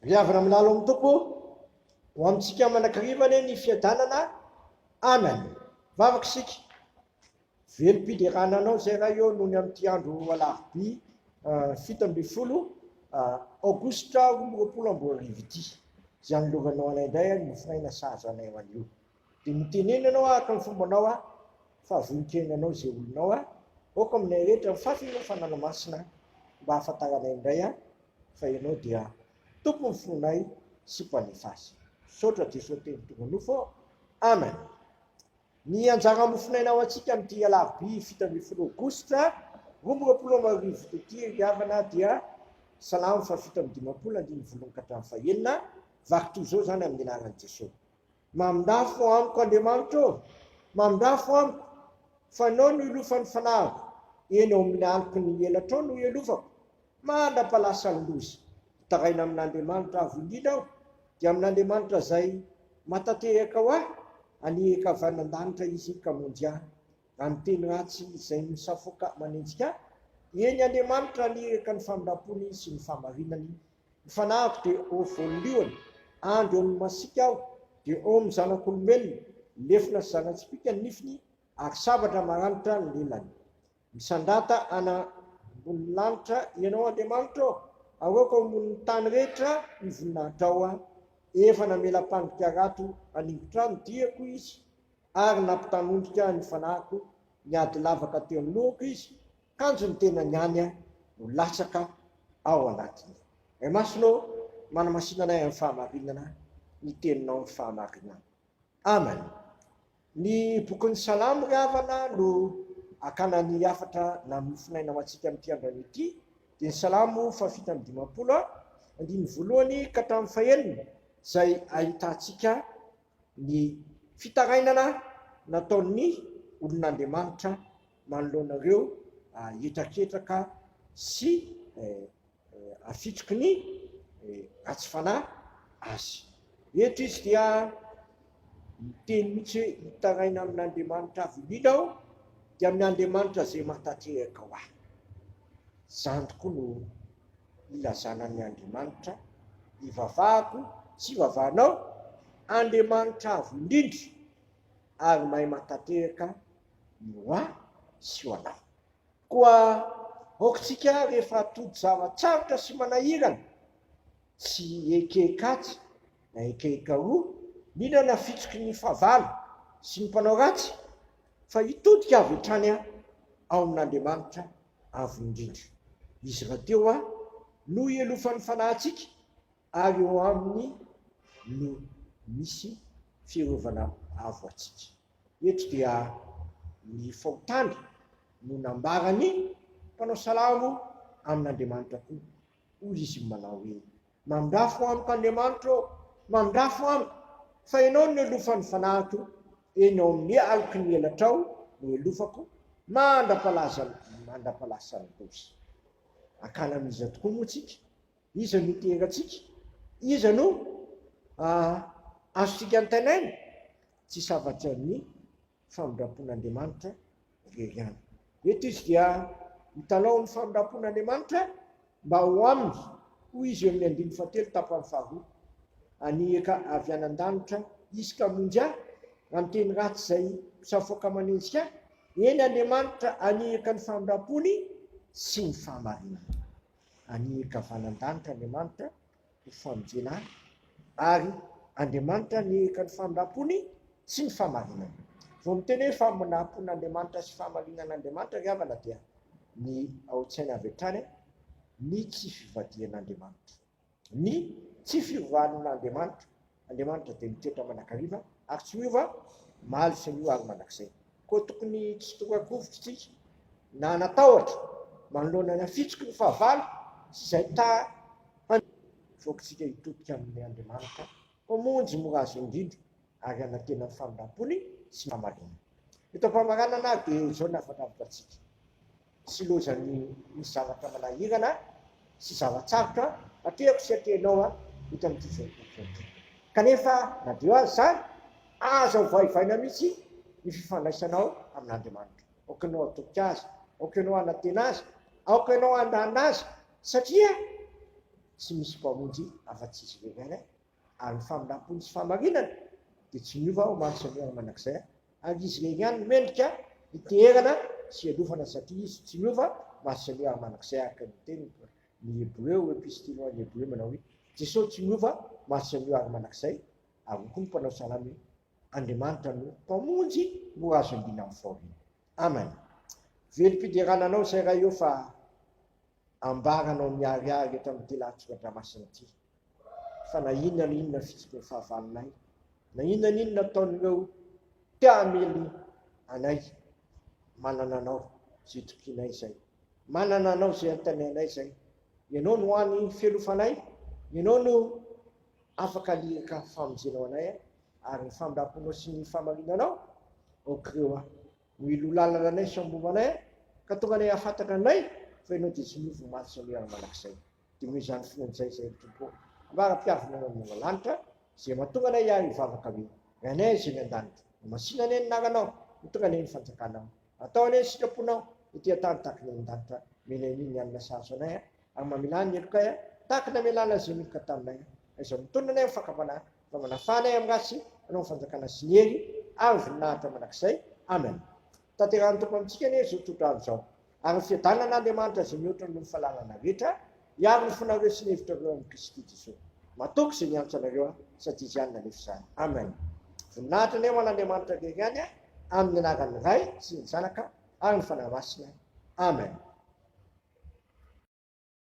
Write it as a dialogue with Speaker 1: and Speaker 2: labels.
Speaker 1: Riavana milalo amin'ny tompo ho amintsika manankarivany ny fiadanana. Amen. Vavaka isika velom-piderananao zay raha eo noho ny amin'ity andro alarobia 17 aogositra 2020 ity zay anolovanao anay indray ny mofinaina sahazo anay ho an'io. Dia mitenena anao araka ny fombanao fa voninkenanao zay olonao oka aminay rehetra mifafinao fananamasina mba hahafantaranay indray fa ianao dia tompo ny fonay sy mpanefazy. Sotra Jesosy teny tonganofo. Amen. Ny anjara mofinainao antsika amin'ity alarobia 17 aogositra 2020 ity riavana dia salamo fa 7:20 vakito zao zany amin'ny anaran'i Jesosy. Mamindafo amiko Andriamanitra, mamindafo amiko fa anao no ilofan'ny fanahiko, eny ao amin'ny aliko ny elatra no ilofako, mandra-palasa ny lozy. Taraina amin'Andriamanitra avo indrindra aho, dia amin'Andriamanitra zay matateraka ho anehaka avy any an-danitra izy kamonjy ahy. Raha ny teny ratsy izay misafoka manenjika, eny Andriamanitra anehaka ny famindapony sy ny famarinany. Ny fanahiko dia ao voalohany, andro amin'ny masika aho, dia ao amin'ny zanak'olombelona, lefina sy zanatsipika ny nifiny, ary sabatra maranitra ny lelany. Misandata ana ambony lanitra ianao Andriamanitra, aoka ambony tany rehetra ny voninahitra ao, efa namela-pandrika rato anivitra ny diako izy, ary nampitanondrika ny fanahiko, niady lavaka teo amin'ny lohako izy, kanjo ny tena niany no latsaka ao anatiny. Masonao manamasinanay amin'ny fahamarinana, ny teninao ny fahamarinana. Amen. Ny bokin'ny salamo riavana no akana ny afatra na mofinainao antsika amin'ity androany ity, dia ny salamo fa 7:20 andiny voalohany ka hatramin'ny fahaenina, zay ahitantsika ny fitarainana nataon'ny olon'Andriamanitra manoloanareo hitraketraka sy afitriky ny ratsy fanahy azy. Eto izy dia miteny mihitsy hoe hitaraina amin'Andriamanitra avy indrindra aho, dia amin'ny Andriamanitra zay matateraka ho ahy. Zany tokoa no ilazanan'ny Andriamanitra, ivavahako sy ivavahanao, Andriamanitra avy indrindra ary mahay matateraka ho ahy sy ho anao. Koa aokantsika rehefa atody zavatsarotra sy manahirana, tsy ekekatsy na ekeka roa, nina nafitsiky ny fahavalo sy ny mpanao ratsy, fa hitodika avy hatrany ao amin'Andriamanitra avy indrindra. Izy raha teo no ielofan'ny fanahintsika, ary eo aminy no misy fiarovana avo atsika. Eto dia ny fahotany no nambarany mpanao salamo amin'Andriamanitra koa, hoy izy manao hoe mamindafo amiko Andriamanitra, mamindafo amiko fa ianao no elofan'ny fanahiko, eny ao amin'ny aliko ny elatra ao no elofako, mandra-palasa ny lozy. Akana amin'iza tokoa moa tsika, iza no iteratsika, iza no azontsika antenaina, tsy savatry ny famindrapon'Andriamanitra rery any. Eto izy dia mitanao ny famindrapon'Andriamanitra mba ho aminy, hoy izy eo amin'ny 1:7 tapany faharoa, anehaka avy any an-danitra izy kamonjy ahy, raha ny teny ratsy zay misafoka manenjika, eny Andriamanitra anehaka ny famindrapony sy ny fahamarinana. Anehaka avy any an-danitra Andriamanitra ho famonjena ahy, ary Andriamanitra anehaka ny famindrapony sy ny fahamarinana. Vao miteny hoe famindrapon'Andriamanitra sy fahamarinan'Andriamanitra riavana dia ny ao an-tsaina avy hatrany ny tsy fivadian'Andriamanitra, ny tsy fiovahan'Andriamanitra. Andriamanitra dia mitoetra manakariva ary tsy hiova, mahaly isan'io ary mandrakizay. Koa tokony tsy tokakovitra tsika na natahotra manoloana ny afitsiky ny fahavalo sy zay vokatsika hitodika amin'ny Andriamanitra, hamonjy mora azy indrindra ary anantena ny famindrapony sy fahamarinana. Eto am-pamaranana dia zao nafatra avy-tatsika, sy lozany misy zavatra manahirana sy zavatsarotra atrehako sy atrehnao hita amin'ity fiangonana. Kanefa na dio azy zany, aza hovahivaina mihitsy ny fifandraisanao amin'Andriamanitra. Aoka ianao atoka azy, aoka ianao anantena azy, aoka ianao andana azy, satria tsy misy mpamonjy afa-tsisy regny ary famindrampony sy famarinana dia tsy miova ho manosamiana manak'izay ary izy regny ihany mendrika hiterana sy alofana satria izy tsy miova manosamiana manak'izay araka ny teny ny Hébreu epistile ho an'ny Hébreu manao hoe Jesosy tsy miova manosamiana manak'izay ary koa ny mpanao salamy Andriamanitra no mpamonjy no azo ambina amin'ny faorina. Amen. Velim-pidirananao izay raha eo fa ambaranao miariary eto amin'ity lahatsoratra masina ity. Fa na inona fitsika ny fahavalonay, na inona ataon'ireo tiamely anay, manana anao zay tokianay izay, manana anao zay antanenay izay, ianao no hoany fialofanay, ianao no afaka aliraka famonjenao anay ary ny famindraponao sy ny famarinanao okireo no ilolalana anay sy amboma anay ka tonga anay ahafantatra anay fa ianao dia tsy miova manosamiana manak'izay. Dia moa izany fonan'izay izay tompo ambara-piavina anao amin'ny lanitra zay mahatonga anay hiary hivavaka be anay izay ny an-danitra masina anay ny naranao tonga anay ny fanjakanao atao anay ny sitraponao ity atany tahaka ny an-danitra mila ny anina saso anay ary mamela ny elokay tahaka ny amelana izay mioka taminay izay mitondra anay mifakapana fa manafanay amin'ny rasy anao ny fanjakana sy ny hery ary voninahitra manak'izay. Amen. Tanterahany tompo amintsika anie zao tontolo andro zao ary fiadanan'Andriamanitra izay mihoatra ny fahalalana rehetra hiaro ny fonareo sy ny hevitrareo amin'ny Kristy Jesosy. Matoky izay niantso anareo satria izy ihany nalefa izany. Amen. Voninahitra anay ho an'Andriamanitra rery ihany amin'ny anaran'ny Ray sy ny Zanaka ary ny Fanahy Masina. Amen.